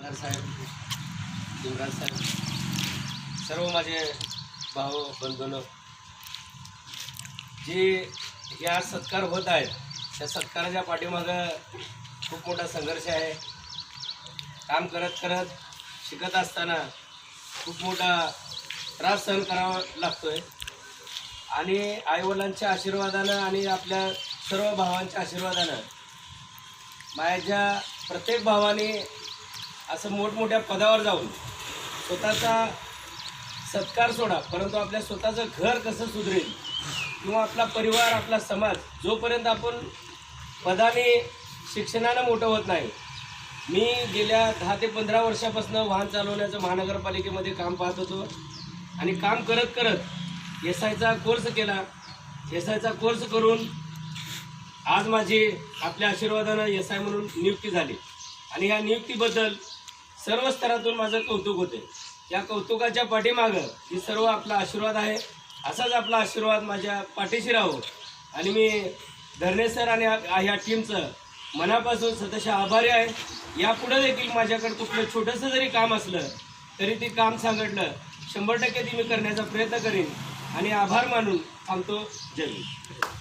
आमदार साहेब, युवराज साहेब, सर्व माझे भाऊ बंधूंनो, जे या सत्कार होत आहेत त्या सत्काराच्या पाठीमागं खूप मोठा संघर्ष आहे. काम करत करत शिकत असताना खूप मोठा त्रास सहन करावा लागतोय आणि आईवडिलांच्या आशीर्वादानं आणि आपल्या सर्व भावांच्या आशीर्वादानं माझ्या प्रत्येक भावाने असं मोठमोठ्या पदावर जाऊन स्वतःचा सत्कार सोडा, परंतु आपल्या स्वतःचं घर कसं सुधरेल किंवा आपला परिवार, आपला समाज, जोपर्यंत आपण पदाने शिक्षणानं मोठं होत नाही. मी गेल्या 10 ते 15 वर्षापासून वाहन चालवण्याचं महानगरपालिकेमध्ये काम पाहत होतो आणि काम करत करत एसआयचा कोर्स केला. एसआयचा कोर्स करून आज माझी आपल्या आशीर्वादानं एसआय म्हणून नियुक्ती झाली आणि या नियुक्तीबद्दल सर्व स्तरातून माझं कौतुक होते. या कौतुकाच्या पाठीमागं ही सर्व आपला आशीर्वाद आहे. असाच आपला आशीर्वाद माझ्या पाठीशी राहो आणि मी धरणे सर आणि ह्या टीमचं मनापासून सतत आभारी आहे. यापुढे देखील माझ्याकडे कुठलं छोटंसं जरी काम असलं तरी ते काम सांगितलं 100% ती मी करण्याचा प्रयत्न करीन आणि आभार मानून थांबतो. जय हिंद.